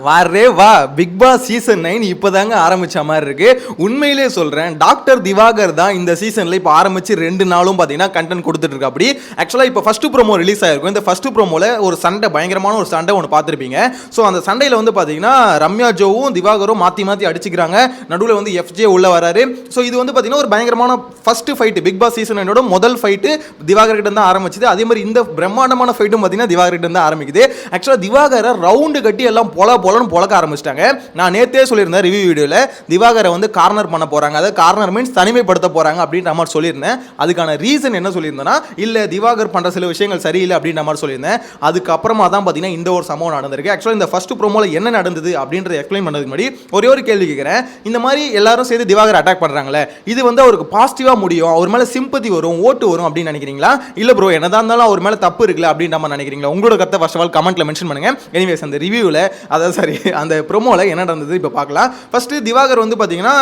வாரே வா big Boss season 9 இப்போதாங்க ஆரம்பிச்ச மாதிரி இருக்கு. உண்மையிலே சொல்றேன், டாக்டர் திவாகர் தான் இந்த சீசன்ல இப்போ ஆரம்பிச்சு 2 நாளும் பார்த்தீங்கன்னா கண்டென்ட் கொடுத்துட்டு இருக்கு. அப்படி ஆக்சுவலாக இப்போ ஃபர்ஸ்ட் ப்ரோமோ ரிலீஸ் ஆயிருக்கும். இந்த ஃபர்ஸ்ட் ப்ரோமோல ஒரு சண்டை, பயங்கரமான ஒரு சண்டை ஒன்று பார்த்துருப்பீங்க. ஸோ அந்த சண்டையில் வந்து பார்த்தீங்கன்னா ரம்யா ஜோவும் திவாகரும் மாற்றி மாற்றி அடிச்சுக்கிறாங்க. நடுவில் வந்து எஃப்ஜே உள்ள வராரு. ஸோ இது வந்து பார்த்தீங்கன்னா ஒரு பயங்கரமான first fight, Bigg Boss season 9 முதல் ஃபைட்டு திவாகர் கிட்ட தான் ஆரம்பிச்சது. அதே மாதிரி இந்த பிரம்மாண்டமான ஃபைட்டும் பார்த்தீங்கன்னா திவாகர் கிட்ட தான் ஆரம்பிக்குது. ஆக்சுவலாக திவாகரை ரவுண்டு கட்டி எல்லாம் பொலன்னு பொழக்க ஆரம்பிச்சிட்டாங்க. நான் நேத்தே சொல்லியிருந்தேன் ரிவ்யூ வீடியோவில், திவாகரை வந்து கார்னர் பண்ண போறாங்க, அதாவது கார்னர் மீன்ஸ் தனிமைப்படுத்த போறாங்க அப்படின்ற மாதிரி சொல்லியிருந்தேன். அதுக்கான ரீசன் என்ன சொல்லியிருந்தேன்னா, இல்ல திவாகர் பண்ற சில விஷயங்கள் சரியில்லை அப்படின்ற மாதிரி சொல்லியிருந்தேன். அதுக்கப்புறமா தான் பார்த்தீங்கன்னா இந்த ஒரு சம்பவம் நடந்திருக்கு. ஆக்சுவலாக இந்த ஃபர்ஸ்ட் ப்ரோமோல என்ன நடந்தது அப்படின்றத எக்ஸ்பிளைன் பண்ணதுக்கு முன்னாடி ஒரே ஒரு கேள்வி கேட்கிறேன். இந்த மாதிரி எல்லாரும் சேர்ந்து திவாகர் அட்டாக் பண்றாங்களே, இது வந்து அவருக்கு பாசிட்டிவா முடியும், அவர் மேல சிம்பத்தி வரும், ஓட்டு வரும் அப்படின்னு நினைக்கிறீங்களா? இல்ல ப்ரோ, என்னதான் இருந்தாலும் அவர் மேல தப்பு இருக்குல்ல அப்படின்ற மாதிரி நினைக்கிறீங்களா? உங்களோட கருத்தை ஃபர்ஸ்ட் ஆஃப் ஆல் கமெண்ட்ல மென்ஷன் பண்ணுங்க. எனிவேஸ், அந்த ரிவ்யூவில் அதாவது சரி அந்த ப்ரோமோல என்ன நடந்தது இப்போ பார்க்கலாம். ஃபர்ஸ்ட் திவாகர் வந்து பார்த்தீங்கன்னா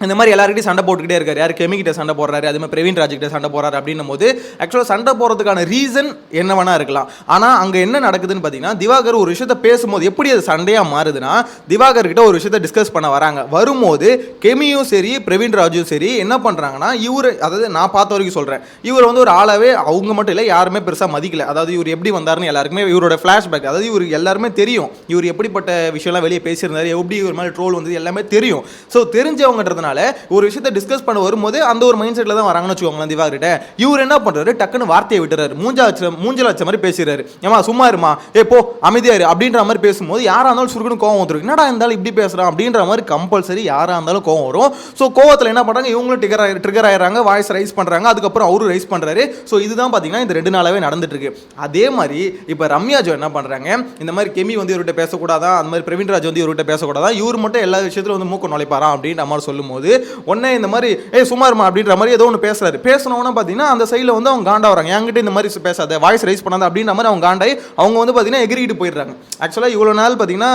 இந்த மாதிரி எல்லாருக்கிட்டையும் சண்டை போட்டுக்கிட்டே இருக்காரு. யார் கெமிக்கிட்ட சண்டை போடுறாரு, அதே மாதிரி பிரவீன் ராஜ்கிட்ட சண்டை போடுறாரு அப்படின்னும் போது ஆக்சுவலாக சண்டை போடுறதுக்கான ரீசன் என்ன வேணா இருக்கலாம். ஆனால் அங்கே என்ன நடக்குதுன்னு பார்த்தீங்கன்னா, திவாகர் ஒரு விஷயத்தை பேசும்போது எப்படி அது சண்டையாக மாறுதுன்னா, திவாகர் கிட்ட ஒரு விஷயத்தை டிஸ்கஸ் பண்ண வராங்க. வரும்போது கெமியும் சரி பிரவீன் ராஜும் சரி என்ன பண்ணுறாங்கன்னா, இவர், அதாவது நான் பார்த்த வரைக்கும் சொல்கிறேன், இவர் வந்து ஒரு ஆளாவே அவங்க மட்டும் இல்லை யாருமே பெருசாக மதிக்கல. அதாவது இவர் எப்படி வந்தாருன்னு எல்லாருக்குமே இவரோட ஃப்ளாஷ்பேக், அதாவது இவர் எல்லாருமே தெரியும், இவர் எப்படிப்பட்ட விஷயம்லாம் வெளியே பேசியிருந்தாரு, எப்படி இவர் மேலே ட்ரோல் வந்தது எல்லாமே தெரியும். ஸோ தெரிஞ்சவங்கன்றதுனால ஒரு விஷயத்தை டிஸ்கஸ் பண்ண வரும்போது அந்த ஒரு மைண்ட் செட்ல தான் வராங்கன்னு வச்சுக்கோங்களேன். திவாகர்கிட்ட இவர் என்ன பண்றாரு, டக்குன்னு வார்த்தையை விட்டுறாரு, மூஞ்சல வச்ச மாதிரி பேசுறாரு. ஏமா சும்மா இருமா, போ அமைதியாரு அப்படின்ற மாதிரி பேசும்போது யாரா இருந்தாலும் சுருக்குன்னு கோவம் வந்துடும். என்னடா இருந்தாலும் இப்படி பேசுறான் அப்படின்ற மாதிரி கம்பல்சரி யாரா இருந்தாலும் கோவம் வரும். ஸோ கோவத்தில் என்ன பண்றாங்க, இவங்களும் ட்ரிகர் ஆயிடுறாங்க, வாய்ஸ் ரைஸ் பண்றாங்க, அதுக்கப்புறம் அவரும் ரைஸ் பண்றாரு. ஸோ இதுதான் பாத்தீங்கன்னா இந்த 2 நாளாவே நடந்துட்டு இருக்கு. அதே மாதிரி இப்போ ரம்யா ஜோ என்ன பண்றாங்க, இந்த மாதிரி கெமி வந்து இவர்கிட்ட பேசக்கூடாதான், அந்த மாதிரி பிரவீன் ராஜ் வந்து இவர்கிட்ட பேசக்கூடாதான், இவர் மட்டும் எல்லா விஷயத்திலும் வந்து மூக்க நுழைப்பாரா அப்படின்ற மாதிரி சொல்லும் போது உடனே இந்த மாதிரி சுமார்மா அப்படின்ற மாதிரி ஏதோ ஒன்று பேசுறாரு. பேசணும்னா பார்த்தீங்கன்னா அந்த சைடில் வந்து அவங்க காண்டா வராங்க, என்கிட்ட இந்த மாதிரி பேசாத, வாய்ஸ் ரைஸ் பண்ணாத அப்படின்ற மாதிரி அவங்க காண்டாய் அவங்க வந்து பார்த்தீங்கன்னா எகிரிட்டு போயிடுறாங்க. ஆக்சுவலாக இவ்வளோ நாள் பார்த்தீங்கன்னா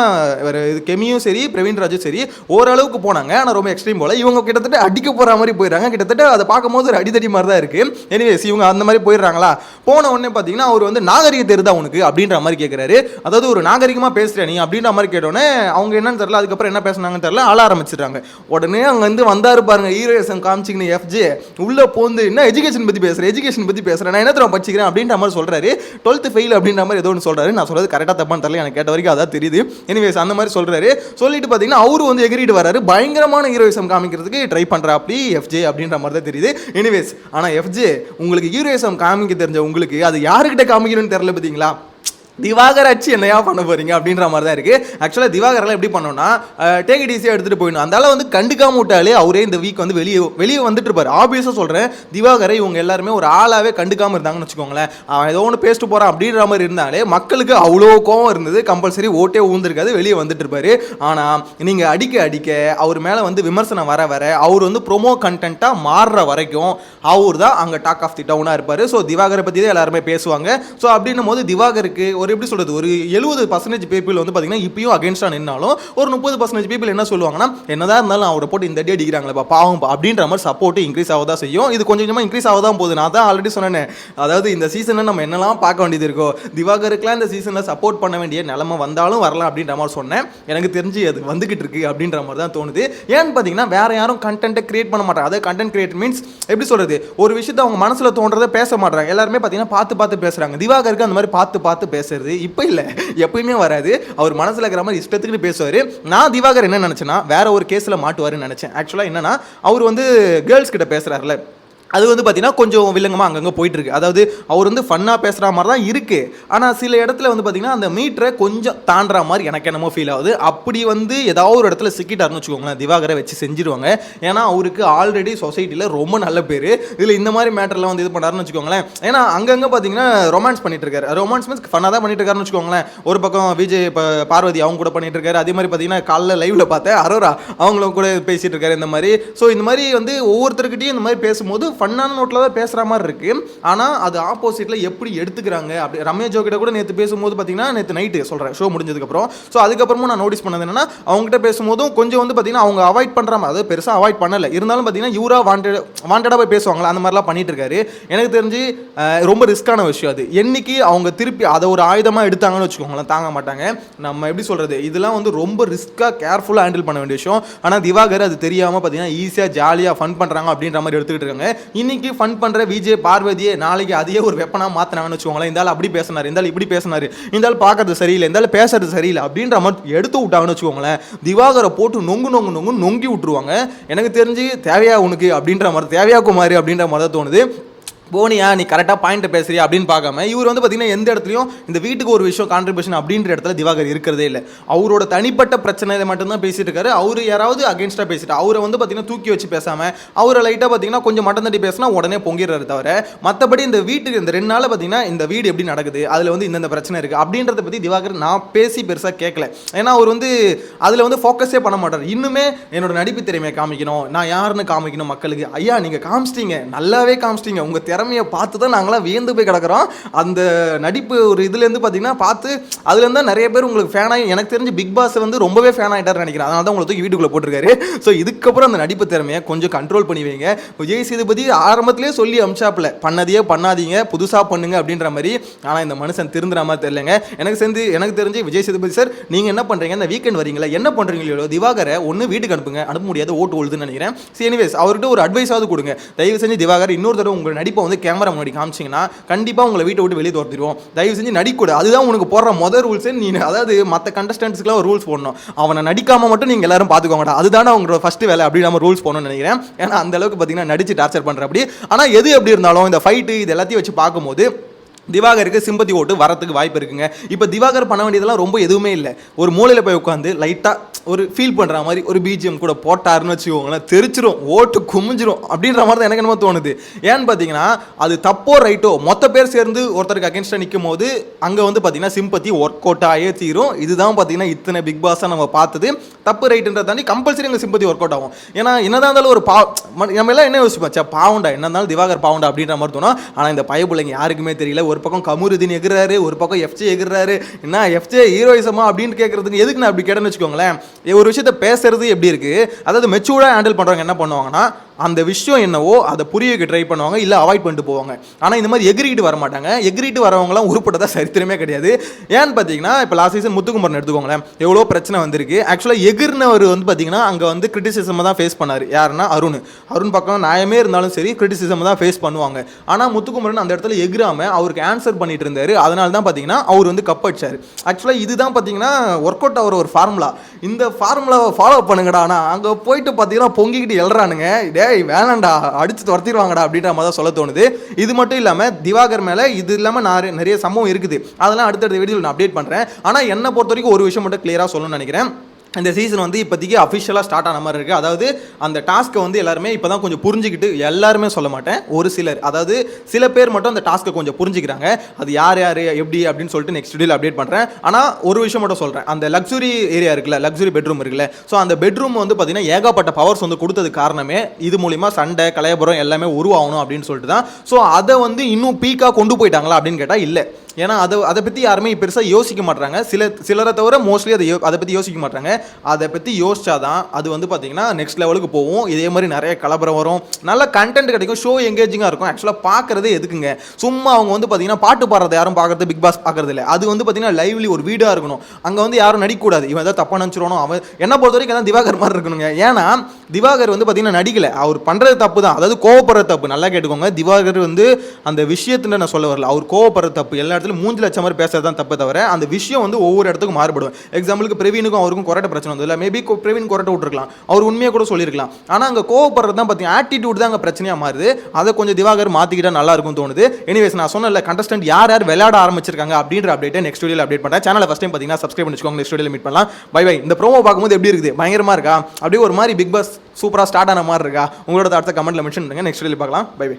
கெமியும் சரி பிரவீன் ராஜும் சரி ஓரளவுக்கு போனாங்க, ஆனால் ரொம்ப எக்ஸ்ட்ரீம் போல இவங்க கிட்டத்தட்ட அடிக்க போகிற மாதிரி போயிடுறாங்க. கிட்டத்தட்ட அதை பார்க்கும்போது ஒரு அடித்தடி மாதிரி தான் இருக்கு. எனிவேஸ், இவங்க அந்த மாதிரி போயிடுறாங்களா. போன உடனே பார்த்தீங்கன்னா அவர் வந்து நாகரிகம் தெரியுதா உனக்கு அப்படின்ற மாதிரி கேட்குறாரு. அதாவது ஒரு நாகரிகமாக பேசுகிறேன் நீ அப்படின்ற மாதிரி கேட்டோன்னே அவங்க என்னன்னு தெரியல, அதுக்கப்புறம் என்ன பேசுனாங்கன்னு தெரியல, ஆள ஆரம்பிச்சிடுறாங்க. உடனே அங்கே வந்து வந்தாரு பாருங்க ஹீரோயிசம் காமிச்சிங்கன்னு எஃப்ஜே உள்ள போந்து, என்ன எஜுகேஷன் பத்தி பேசுறேன், நான் என்ன தெரியும் படிச்சுக்கிறேன் அப்படின்ற மாதிரி சொல்றாரு. 12th ஃபெயில் அப்படின்ற மாதிரி ஏதோ ஒன்று சொல்றாரு. நான் சொல்றது கரெக்டாக தப்பான்னு தெரியல, எனக்கு கேட்ட வரைக்கும் அதான் தெரியுது. எனிவேஸ், அந்த மாதிரி சொல்றாரு. சொல்லிட்டு பார்த்தீங்கன்னா அவரு வந்து எகிரிட்டு வராரு, பயங்கரமான ஹீரோயிசம் காமிக்கிறதுக்கு ட்ரை பண்றாப்படி எஃப்ஜே அப்படின்ற மாதிரி தான் தெரியுது. எனிவேஸ், ஆனால் எஃப்ஜே உங்களுக்கு ஹீரோயிசம் காமிக்க தெரிஞ்ச உங்களுக்கு அது யாருக்கிட்ட காமிக்கணும்னு தெரியல பார்த்தீங்களா. திவாகர் அச்சு என்னையா பண்ண போறீங்க அப்படின்ற மாதிரி தான் இருக்கு. ஆக்சுவலாக திவாகரெல்லாம் எப்படி பண்ணோம்னா, டேக் இட் ஈஸியாக எடுத்துட்டு போயிடணும். அதனால வந்து கண்டுக்காம விட்டாலே அவரே இந்த வீக் வந்து வெளியே வந்துட்டு இருப்பாரு. ஆப்வியஸாக சொல்றேன், திவாகரை இவங்க எல்லாருமே ஒரு ஆளாவே கண்டுக்காம இருந்தாங்கன்னு வச்சுக்கோங்களேன். அவன் ஏதோ ஒன்று பேசிட்டு போறான் அப்படின்ற மாதிரி இருந்தாலே மக்களுக்கு அவ்வளோ கோவம் இருந்தது, கம்பல்சரி ஓட்டே ஊந்திருக்காது, வெளியே வந்துட்டு இருப்பாரு. ஆனால் நீங்க அடிக்க அவர் மேலே வந்து விமர்சனம் வர அவர் வந்து ப்ரொமோ கண்டென்ட்டா மாறுற வரைக்கும் அவர் தான் அங்கே டாக் ஆஃப் தி டவுனாக இருப்பாரு. ஸோ திவாகரை பற்றி தான் எல்லாருமே பேசுவாங்க. ஸோ அப்படின்னும் போது திவாகருக்கு ஒரு எப்படி சொல்றது, ஒரு 70% பீப்புள் வந்து பாத்தீங்கன்னா இப்பயும் அகைன்ஸ்டா நின்னாலும் ஒரு 30% பீப்புள் என்ன சொல்லுவாங்கன்னா, என்னதான் இருந்தாலும் அவரை போட்டு இந்த அடி அடிக்கிறாங்களே பாவம் அப்படின்ற மாதிரி சப்போர்ட் இன்க்ரீஸ் ஆகதான் செய்யும். இது கொஞ்சம் கொஞ்சமா இன்க்ரீஸ் ஆகதான் போகுது. நான் தான் ஆல்ரெடி சொன்னேன், அதாவது இந்த சீசன்ல நம்ம என்னெல்லாம் பார்க்க வேண்டியது இருக்கோ, திவாகருக்குலாம் இந்த சீசன்ல சப்போர்ட் பண்ண வேண்டிய நிலைமை வந்தாலும் வரலாம் அப்படின்ற மாதிரி சொன்னேன். எனக்கு தெரிஞ்சு அது வந்துகிட்டு இருக்கு அப்படின்ற மாதிரி தான் தோணுது. ஏன்னு பாத்தீங்கன்னா வேற யாரும் கண்டென்ட்டை கிரியேட் பண்ண மாட்டாங்க. அதாவது கண்டென்ட் கிரியேட் மீன்ஸ் எப்படி சொல்றது, ஒரு விஷயத்தை அவங்க மனசுல தோன்றதை பேச மாட்டாங்க. எல்லாருமே பாத்தீங்கன்னா பார்த்து பேசுறாங்க. திவாகருக்கு அந்த மாதிரி பார்த்து பேசுறது இப்ப இல்ல, எப்பயுமே வராது. அவர் மனசுல இருக்கிற மாதிரி இஷ்டத்துக்கு பேசுவாரு. நான் திவாகர் என்ன நினைச்சேன்னா, வேற ஒரு கேஸ்ல மாட்டுவாருன்னு நினைச்சேன். ஆக்சுவலா என்னன்னா, அவர் வந்து கேர்ள்ஸ் கிட்ட பேசுறாருல, அது வந்து பார்த்தீங்கன்னா கொஞ்சம் வில்லங்கமாக அங்கங்கே போயிட்டு இருக்கு. அதாவது அவர் வந்து ஃபன்னாக பேசுகிற மாதிரி தான் இருக்கு. ஆனால் சில இடத்துல வந்து பார்த்தீங்கன்னா அந்த மீட்டரை கொஞ்சம் தாண்டுற மாதிரி எனக்கு என்னமோ ஃபீல் ஆகுது. அப்படி வந்து ஏதாவது ஒரு இடத்துல சிக்கிட்டாருன்னு வச்சுக்கோங்களேன், திவாகரை வச்சு செஞ்சிருவாங்க. ஏன்னா அவருக்கு ஆல்ரெடி சொசைட்டியில் ரொம்ப நல்ல பேர். இதில் இந்த மாதிரி மேட்டர்லாம் வந்து இது பண்ணாருன்னு வச்சுக்கோங்களேன். ஏன்னா அங்கங்கே பார்த்தீங்கன்னா ரொமான்ஸ் பண்ணிட்டு இருக்காரு. ரொமான்ஸ் மீன்ஸ் ஃபன்னாக தான் பண்ணிட்டு இருக்காருன்னு வச்சுக்கோங்களேன். ஒரு பக்கம் விஜய் பார்வதி அவங்க கூட பண்ணிட்டு இருக்காரு. அதே மாதிரி பார்த்தீங்கன்னா காலைல லைவ்ல பார்த்தேன் அரோரா அவங்களும் கூட பேசிட்டு இருக்காரு இந்த மாதிரி. ஸோ இந்த மாதிரி வந்து ஒவ்வொருத்தருக்கிட்டையும் இந்த மாதிரி பேசும்போது ஃபன்னான நோட்டில் தான் பேசுகிற மாதிரி இருக்குது. ஆனால் அது ஆப்போசிட்டில் எப்படி எடுத்துக்கிறாங்க அப்படி ரம்யா ஜோக்கிட்ட கூட நேற்று பேசும்போது பார்த்தீங்கன்னா நேற்று நைட்டு சொல்கிறேன் ஷோ முடிஞ்சதுக்கப்புறம். ஸோ அதுக்கப்புறமும் நான் நோட்டீஸ் பண்ணது என்னன்னா அவங்ககிட்ட பேசும்போதும் கொஞ்சம் வந்து பார்த்தீங்கன்னா அவங்க அவாய்ட் பண்ணுற மாதிரி, அதாவது பெருசாக அவாய்ட் பண்ணலை, இருந்தாலும் பார்த்தீங்கன்னா இவரா வாண்டடாக போய் பேசுவாங்களா அந்த மாதிரிலாம் பண்ணிட்டு இருக்காரு. எனக்கு தெரிஞ்சு ரொம்ப ரிஸ்க்கான விஷயம் அது. என்னைக்கு அவங்க திருப்பி அதை ஒரு ஆயுதமாக எடுத்தாங்கன்னு வச்சுக்கோங்களேன் தாங்க மாட்டாங்க. நம்ம எப்படி சொல்கிறது, இதெல்லாம் வந்து ரொம்ப ரிஸ்க்காக கேர்ஃபுல்லாக ஹேண்டில் பண்ண வேண்டிய விஷயம். ஆனால் திவாகர் அது தெரியாமல் பார்த்தீங்கன்னா ஈஸியாக ஜாலியாக ஃபன் பண்ணுறாங்க அப்படின்ற மாதிரி எடுத்துக்கிட்டு இருக்காங்க. இன்னைக்கு ஃபன் பண்ணுற விஜய் பார்வதியே நாளைக்கு அதையே ஒரு வெப்பனாக மாற்றினாங்கன்னு வச்சுக்கோங்களேன். இந்த ஆள் அப்படி பேசினார், இந்த ஆள் இப்படி பேசினார், இந்த ஆள் பார்க்கறது சரியில்லை, இந்த ஆள் பேசுறது சரியில்லை அப்படின்ற மாதிரி எடுத்து விட்டாங்கன்னு வச்சுக்கோங்களேன். திவாகரை போட்டு நொங்கி விட்டுருவாங்க. எனக்கு தெரிஞ்சு தேவையா உனக்கு அப்படின்ற மாதிரி, தேவையா குமாரி அப்படின்ற மாதிரி தான் தோணுது. போனியா நீ கரெக்டாக பாயிண்ட் பேசுறியா அப்படின்னு பார்க்காம இவர் வந்து பார்த்தீங்கன்னா எந்த இடத்துலையும் இந்த வீட்டுக்கு ஒரு விஷயம் கான்ட்ரிபியூஷன் அப்படின்ற இடத்துல திவாகர் இருக்கிறதே இல்லை. அவரோட தனிப்பட்ட பிரச்சனை மட்டும்தான் பேசிட்டு இருக்காரு. அவர் யாராவது அகேன்ஸ்டாக பேசிட்டு அவரை வந்து பார்த்தீங்கன்னா தூக்கி வச்சு பேசாமல் அவரை லைட்டாக பார்த்தீங்கன்னா கொஞ்சம் மட்டம் தட்டி பேசினா உடனே பொங்கிடுறாரு தவிர மற்றபடி இந்த வீட்டுக்கு இந்த 2 நாளில் பார்த்தீங்கன்னா இந்த வீடு எப்படி நடக்குது, அதில் வந்து இந்த பிரச்சனை இருக்குது அப்படின்றத பற்றி திவாகர் நான் பேசி பெருசாக கேட்கல. ஏன்னா அவர் வந்து அதில் வந்து ஃபோக்கஸே பண்ண மாட்டார். இன்னுமே என்னோட நடிப்பு திறமையை காமிக்கணும், நான் யாருன்னு காமிக்கணும் மக்களுக்கு. ஐயா நீங்கள் காமிச்சிட்டீங்க, நல்லாவே காமிச்சிட்டீங்க, உங்கள் திறமையை பார்த்து தான் நாங்களாம் வியந்து போய் கிடக்கிறோம். அந்த நடிப்பு ஒரு இதுலேருந்து பார்த்தீங்கன்னா பார்த்து அதுலேருந்து தான் நிறைய பேர் உங்களுக்கு ஃபேன் ஆகி, எனக்கு தெரிஞ்சு பிக் பாஸ் வந்து ரொம்பவே ஃபேன் ஆகிட்டார் நினைக்கிறேன். அதனால தான் உங்களுக்கு வீட்டுக்குள்ளே போட்டிருக்காரு. ஸோ இதுக்கப்புறம் அந்த நடிப்பு திறமையை கொஞ்சம் கண்ட்ரோல் பண்ணி வைங்க. விஜய் சேதுபதி ஆரம்பத்திலே சொல்லி அம்சாப்பில் பண்ணதையே பண்ணாதீங்க, புதுசாக பண்ணுங்க அப்படின்ற மாதிரி. ஆனால் இந்த மனுஷன் திருந்துறாம தெரியலங்க. எனக்கு தெரிஞ்சு விஜய் சேதுபதி சார் நீங்கள் என்ன பண்ணுறீங்க, இந்த வீக்கெண்ட் வரீங்களா, என்ன பண்ணுறீங்களோ திவாகரை ஒன்று வீட்டுக்கு அனுப்ப முடியாது, ஓட்டு ஒழுதுன்னு நினைக்கிறேன். சரி எனிவேஸ் அவர்கிட்ட ஒரு அட்வைஸாவது கொடுங்க. தயவு செஞ்சு திவாகர் இன்னொரு தடவை உங்கள் நடிப்பை வந்து கேமரா முன்னாடி காமிச்சிங்கன்னா கண்டிப்பாக உங்களை வீட்டை விட்டு வெளியே துரத்திடுவோம். தயவு செஞ்சு நடிக்கூட, அதுதான் உனக்கு போடுற முதல் ரூல்ஸே. நீ அதாவது மற்ற கண்டஸ்டன்ட்ஸ்க்குலாம் ஒரு ரூல்ஸ் போடணும், அவனை நடிக்காமல் மட்டும் நீங்கள் எல்லாரும் பார்த்துக்கோங்கடா, அதுதானே அவங்களோட ஃபஸ்ட்டு வேலை அப்படி நம்ம ரூல்ஸ் போடணும்னு நினைக்கிறேன். ஏன்னா அந்த அளவுக்கு பார்த்தீங்கன்னா நடிச்சு டார்ச்சர் பண்ணுற அப்படி. ஆனால் எது எப்படி இருந்தாலும் இந்த ஃபைட்டு இது எல்லாத்தையும் வச்சு பார்க்கும்போது திவாகருக்கு சிம்பத்தி ஓட்டு வரத்துக்கு வாய்ப்பு இருக்குங்க. இப்போ திவாகர் பண்ண வேண்டியதெல்லாம் ரொம்ப எதுவுமே இல்லை. ஒரு மூலையில் போய் உட்காந்து லைட்டாக ஒரு ஃபீல் பண்ணுற மாதிரி ஒரு பிஜிஎம் கூட போட்டாருன்னு வச்சுக்கோங்களேன், தெரிச்சிரும், ஓட்டு குமிஞ்சிரும் அப்படின்ற மாதிரி தான் எனக்கு என்னமோ தோணுது. ஏன்னு பார்த்தீங்கன்னா அது தப்போ ரைட்டோ மொத்த பேர் சேர்ந்து ஒருத்தருக்கு அகேன்ஸ்டாக நிற்கும் போது அங்கே வந்து பார்த்தீங்கன்னா சிம்பத்தி ஒர்க் அவுட் ஆகே தீரும். இதுதான் பார்த்தீங்கன்னா இத்தனை பிக் பாஸாக நம்ம பார்த்தது. தப்பு ரைட்டுன்றத தாண்டி கம்பல்சரி எங்கள் சிம்பத்தி ஒர்க் அவுட் ஆகும். ஏன்னா என்னதான் இருந்தாலும் ஒரு நம்ம எல்லாம் என்ன யோசிப்பாச்சா, பாவண்டா என்ன இருந்தாலும் திவாகர் பாவண்டா அப்படின்ற மாதிரி தோணும். ஆனால் இந்த பயப்புள்ளைங்க யாருக்குமே தெரியல. ஒரு பக்கம் கமருதீன் எகிறாரு, ஒரு பக்கம் எஃப்ஜே எகிறாரு. என்ன எஃப்ஜே ஹீரோயிசமா அப்படின்னு கேட்கறதுக்கு எதுக்கு நான் அப்படி கேட்டேன்னு வச்சுக்கோங்களேன். ஒரு விஷயத்த பேசுறது எப்படி இருக்கு, அதாவது மெச்சூர்டா ஹேண்டில் பண்றவங்க என்ன பண்ணுவாங்கன்னா அந்த விஷயம் என்னவோ அதை புரிய வைக்க ட்ரை பண்ணுவாங்க, இல்லை அவாய்ட் பண்ணிட்டு போவாங்க. ஆனால் இந்த மாதிரி எகிரிட்டு வர மாட்டாங்க. எகிரிட்டு வரவங்களாம் உருப்பட்டதா சரித்திரமே கிடையாது. ஏன்னு பார்த்தீங்கன்னா இப்போ லாஸ்ட் சீசன் முத்துக்குமரன் எடுத்துக்கோங்களேன், எவ்வளோ பிரச்சனை வந்திருக்கு. ஆக்சுவலாக எகிர்னவர் வந்து பார்த்தீங்கன்னா அங்கே வந்து கிரிட்டிசிசம் தான் ஃபேஸ் பண்ணார். யாருன்னா அருண் பக்கம் நியாயமே இருந்தாலும் சரி கிரிட்டிசிசம் தான் ஃபேஸ் பண்ணுவாங்க. ஆனால் முத்துக்குமரன் அந்த இடத்துல எகிராமல் அவருக்கு ஆன்சர் பண்ணிட்டு இருந்தார். அதனால தான் பார்த்தீங்கன்னா அவர் வந்து கப் அடிச்சார். ஆக்சுவலாக இதுதான் பார்த்தீங்கன்னா ஒர்க் அவுட் ஆகிற ஒரு ஃபார்முலா. இந்த ஃபார்முலாவை ஃபாலோ பண்ணுங்கடா. ஆனால் அங்கே போயிட்டு பார்த்தீங்கன்னா பொங்கிக்கிட்டு எழுறானுங்க, வேணாண்டா அடிச்சு துரத்திடுவாங்கடா அப்படின்ற மாதிரி தான் சொல்ல தோணுது. இது மட்டும் இல்லாமல் திவாகர் மேலே இது இல்லாமல் நிறைய சம்பவம் இருக்குது. அதெல்லாம் அடுத்தடுத்த வீடியோவில் நான் அப்டேட் பண்ணுறேன். ஆனால் என்னை பொறுத்த வரைக்கும் ஒரு விஷயம் மட்டும் கிளியராக சொல்லணும்னு நினைக்கிறேன். இந்த சீசன் வந்து இப்போதைக்கு அஃபிஷியலாக ஸ்டார்ட் ஆன மாதிரி இருக்குது. அதாவது அந்த டாஸ்க்கை வந்து எல்லாருமே இப்போ தான் கொஞ்சம் புரிஞ்சுக்கிட்டு, எல்லாருமே சொல்ல மாட்டேன், ஒரு சிலர், அதாவது சில பேர் மட்டும் அந்த டாஸ்க்கை கொஞ்சம் புரிஞ்சுக்கிறாங்க. அது யார் எப்படி அப்படின்னு சொல்லிட்டு நெக்ஸ்ட் வீடியோவில் அப்டேட் பண்ணுறேன். ஆனால் ஒரு விஷயம் மட்டும் சொல்கிறேன், அந்த லக்ஸுரி ஏரியா இருக்குல்ல, லக்ஸுரி பெட்ரூம் இருக்குல்ல, ஸோ அந்த பெட்ரூம் வந்து பார்த்தீங்கன்னா ஏகப்பட்ட பவர்ஸ் வந்து கொடுத்தது காரணமே இது மூலிமா சண்டை கலையபுரம் எல்லாமே உருவாகணும் அப்படின்னு சொல்லிட்டு தான். ஸோ அதை வந்து இன்னும் பீக்காக கொண்டு போயிட்டாங்களா அப்படின்னு கேட்டால் இல்லை. ஏன்னா அதை பற்றி யாருமே பெருசாக யோசிக்க மாட்டாங்க. சிலரை தவிர மோஸ்ட்லி அதை பற்றி யோசிக்க மாட்டாங்க. அதை பற்றி யோசிச்சாதான் அது வந்து பார்த்தீங்கன்னா நெக்ஸ்ட் லெவலுக்கு போகும். இதே மாதிரி நிறைய கலபரம் வரும், நல்ல கண்டென்ட் கிடைக்கும், ஷோ எங்கேஜிங்காக இருக்கும். ஆக்சுவலாக பார்க்குறதே எதுக்குங்க, சும்மா அவங்க வந்து பார்த்தீங்கன்னா பாட்டு பாடுறது யாரும் பார்க்குறது பிக் பாஸ் பார்க்குறது இல்லை. அது வந்து பார்த்தீங்கன்னா லைவ்லி ஒரு வீடாக இருக்கணும். அங்கே வந்து யாரும் நடிக்கக்கூடாது. இவன் ஏதாவது தப்பாக நினச்சிடணும். அவன் என்ன பொறுத்த வரைக்கும் தான் திவாகர் மாதிரி இருக்கணுங்க. ஏன்னா திவாகர் வந்து பார்த்தீங்கன்னா நடிக்கலை, அவர் பண்ணுறது தப்பு தான், அதாவது கோவப்படுற தப்பு. நல்லா கேட்டுக்கோங்க, திவாகர் வந்து அந்த விஷயத்துல நான் சொல்ல வரல, அவர் கோவப்படுற தப்பு எல்லா மூஞ்சி லட்சம் மாதிரி பேசுறது தான் தப்பு தவிர அந்த விஷயம் வந்து ஒவ்வொரு இடத்துக்கும் மாறுபடும். எக்ஸாம்பிளுக்கு பிரவீனுக்கும் அவருக்கும் கொரட்டை பிரச்சனை வந்து இல்லை, மேபி பிரவீன் கொரட்டை விட்டுருக்கலாம், அவர் உண்மையை கூட சொல்லியிருக்கலாம். ஆனால் அங்கே கோவப்படுறது தான் பார்த்தீங்கன்னா ஆட்டிடியூட் தான் அங்கே பிரச்சனையாக மாறுது. அதை கொஞ்சம் திவாகர் மாற்றிக்கிட்டா நல்லா இருக்கும் தோணுது. எனிவேஸ் நான் சொன்னல கண்டஸ்டன்ட் யார் விளையாட ஆரம்பிச்சிருக்காங்க அப்படின்ற அப்டேட்டை நெக்ஸ்ட் வீடியோவில் அப்டேட் பண்ணுறேன். சேனலை ஃபஸ்ட் டைம் பார்த்தீங்கன்னா சப்ஸ்கிரைப் பண்ணிக்கோங்க. நெக்ஸ்ட் வீடியோவில் மீட் பண்ணலாம். Bye bye. இந்த ப்ரோமோ பார்க்கும்போது எப்படி இருக்குது, பயங்கரமாக இருக்கா, அப்படியே ஒரு மாதிரி பிக் பாஸ் சூப்பராக ஸ்டார்ட் ஆன மாதிரி இருக்கா, உங்களோட அடுத்த கமெண்ட்டில் மென்ஷன் பண்ணுங்கள். நெக்ஸ்ட் வீடியோவில் பார்க்கலாம். Bye by.